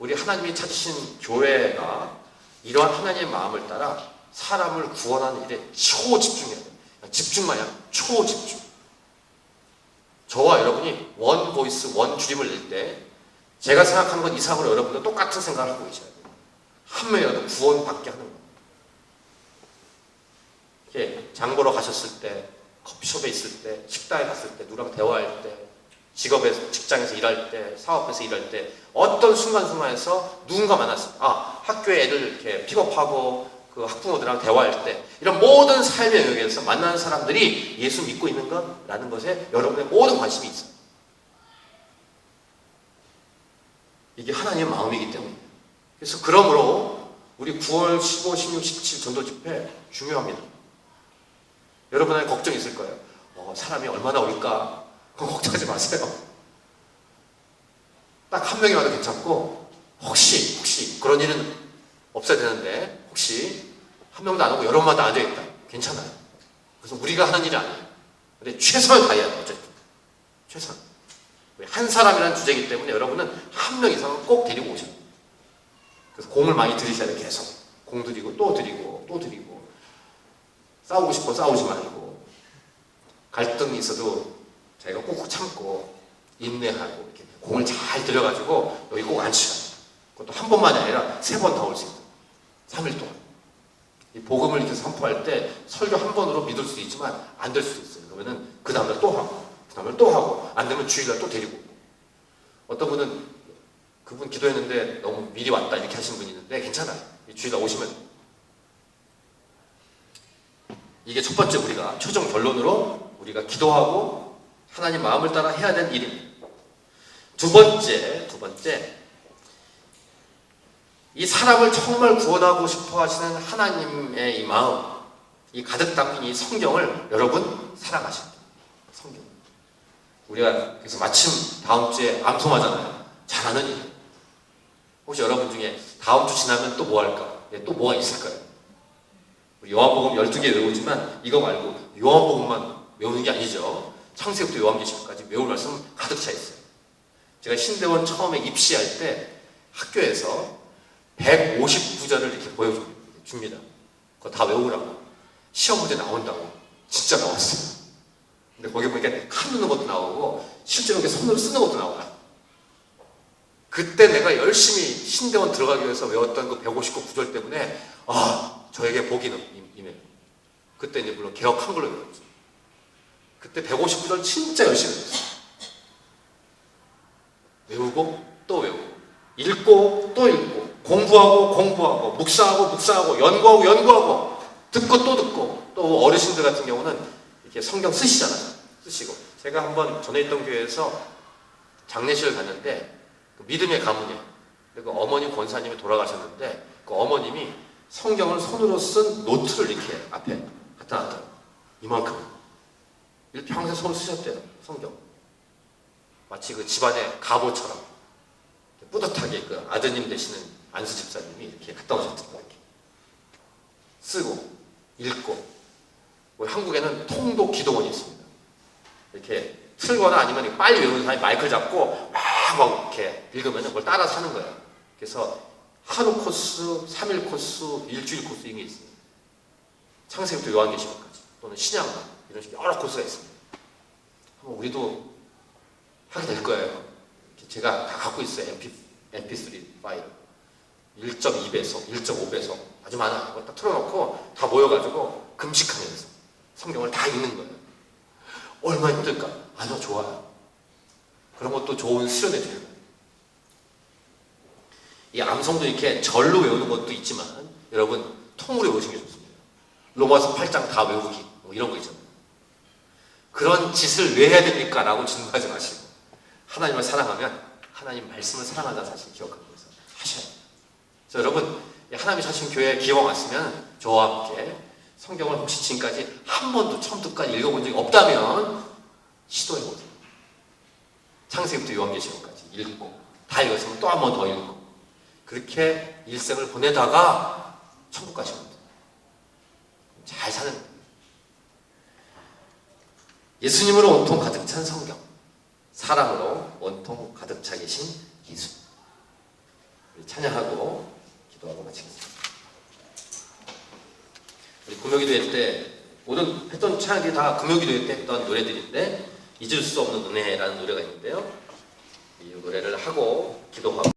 우리 하나님이 찾으신 교회가 이러한 하나님의 마음을 따라 사람을 구원하는 일에 초집중해야 돼요. 집중만 해요. 초집중. 저와 여러분이 원 보이스, 원 줄임을 낼 때 제가 생각하는 것 이상으로 여러분도 똑같은 생각을 하고 계셔야 돼요. 한 명이라도 구원받게 하는 거예요. 이렇게 장 보러 가셨을 때, 커피숍에 있을 때, 식당에 갔을 때, 누구랑 대화할 때, 직장에서 일할 때, 사업에서 일할 때 어떤 순간순간에서 누군가 만났어요. 학교에 애들 이렇게 픽업하고 그 학부모들이랑 대화할 때 이런 모든 삶의 영역에서 만나는 사람들이 예수 믿고 있는가? 라는 것에 여러분의 모든 관심이 있어요. 이게 하나님의 마음이기 때문에. 그래서 그러므로 우리 9월 15, 16, 17 전도 집회 중요합니다. 여러분의 걱정이 있을 거예요. 사람이 얼마나 올까? 그거 걱정하지 마세요. 딱 한 명이 와도 괜찮고, 혹시 그런 일은 없어야 되는데, 혹시 한 명도 안 오고 여러 명만 안 되겠다. 괜찮아요. 그래서 우리가 하는 일이 아니에요. 근데 최선을 다해야 돼요. 어쨌든 최선. 한 사람이라는 주제이기 때문에 여러분은 한 명 이상은 꼭 데리고 오셔야 돼요. 그래서 공을 많이 들이셔야 돼요. 계속 공 들이고 또 들이고 또 들이고, 싸우고 싶어 싸우지 말고, 갈등이 있어도 자기가 꾹꾹 참고 인내하고 이렇게 공을 잘 들여가지고 여기 꼭 앉히셔야 돼요. 그것도 한 번만이 아니라 3번 더 올 수 있어요. 3일 동안. 이 복음을 이렇게 선포할 때 설교 한 번으로 믿을 수도 있지만 안 될 수도 있어요. 그러면은 그 다음날 또 하고, 그 다음날 또 하고, 안 되면 주일날 또 데리고 오고. 어떤 분은 그분 기도했는데 너무 미리 왔다 이렇게 하시는 분이 있는데 괜찮아요. 주일날 오시면 이게 첫 번째, 우리가 최종 결론으로 우리가 기도하고 하나님 마음을 따라 해야 되는 일입니다. 두 번째, 이 사람을 정말 구원하고 싶어 하시는 하나님의 이 마음, 이 가득 담긴 이 성경을 여러분 사랑하십니다. 성경. 우리가 그래서 마침 다음 주에 암송하잖아요. 잘하는 일. 혹시 여러분 중에 다음 주 지나면 또 뭐 할까? 또 뭐가 있을까요? 우리 요한복음 12개 외우지만 이거 말고 요한복음만 외우는 게 아니죠. 창세기부터 요한계시록까지 외울 말씀 가득 차 있어요. 제가 신대원 처음에 입시할 때 학교에서 150구절을 이렇게 보여줍니다. 그거 다 외우라고. 시험 문제 나온다고. 진짜 나왔어요. 근데 거기 보니까 칸 넣는 것도 나오고 실제로 이렇게 손으로 쓰는 것도 나와요. 그때 내가 열심히 신대원 들어가기 위해서 외웠던 그 159구절 때문에 저에게 복이 임해요. 그때 이제 물론 개혁 한글로 외웠죠. 그때 159절 진짜 열심히 외웠어요. 외우고 또 외우고, 읽고 또 읽고, 공부하고 묵상하고 연구하고, 듣고 또 듣고. 또 어르신들 같은 경우는 이렇게 성경 쓰시잖아요. 쓰시고, 제가 한번 전에 있던 교회에서 장례식을 갔는데 그 믿음의 가문이에요. 그리고 어머니 권사님이 돌아가셨는데 그 어머님이 성경을 손으로 쓴 노트를 이렇게 앞에 갖다 놨더라고요. 이만큼. 일평생 손을 쓰셨대요. 성경. 마치 그 집안의 가보처럼 뿌듯하게 그 아드님 되시는 안수 집사님이 이렇게 갖다 오셨더라고요. 이렇게 쓰고 읽고. 우리 한국에는 통독 기도원이 있습니다. 이렇게 틀거나 아니면 빨리 외우는 사람이 마이크를 잡고 막 이렇게 읽으면 그걸 따라서 하는 거예요. 그래서 하루 코스, 3일 코스, 일주일 코스 이런 게 있습니다. 창세기부터 요한계시록까지, 또는 신약만, 이런 식의 여러 코스가 있습니다. 한번 우리도 하게 될 거예요. 제가 다 갖고 있어요. MP3 파일. 1.2배속, 1.5배속 아주 많아요. 그걸 딱 틀어놓고 다 모여가지고 금식하면서 성경을 다 읽는 거예요. 얼마나 힘들까? 아주 좋아요. 그런 것도 좋은 수련의 돼요. 이 암송도 이렇게 절로 외우는 것도 있지만 여러분 통으로 외우시는 게 좋습니다. 로마서 8장 다 외우기 뭐 이런 거 있잖아요. 그런 짓을 왜 해야 됩니까? 라고 질문하지 마시고 하나님을 사랑하면 하나님 말씀을 사랑한다는 사실 기억하면서 하셔야 돼요. 그래서 여러분 하나님이 사신 교회에 기왕 왔으면 저와 함께 성경을 혹시 지금까지 한 번도 처음부터까지 읽어본 적이 없다면 시도해보세요. 창세기부터 요한계시록까지 읽고 다 읽었으면 또 한 번 더 읽고 그렇게 일생을 보내다가 천국 가시면 돼요. 잘 사는 거예요. 예수님으로 온통 가득 찬 성경, 사람으로 온통 가득 차 계신 예수. 우리 찬양하고 기도하고 마치겠습니다. 우리 금요기도회 때 모든 했던 찬양들이 다 금요기도회 때 했던 노래들인데 잊을 수 없는 은혜라는 노래가 있는데요. 이 노래를 하고 기도하고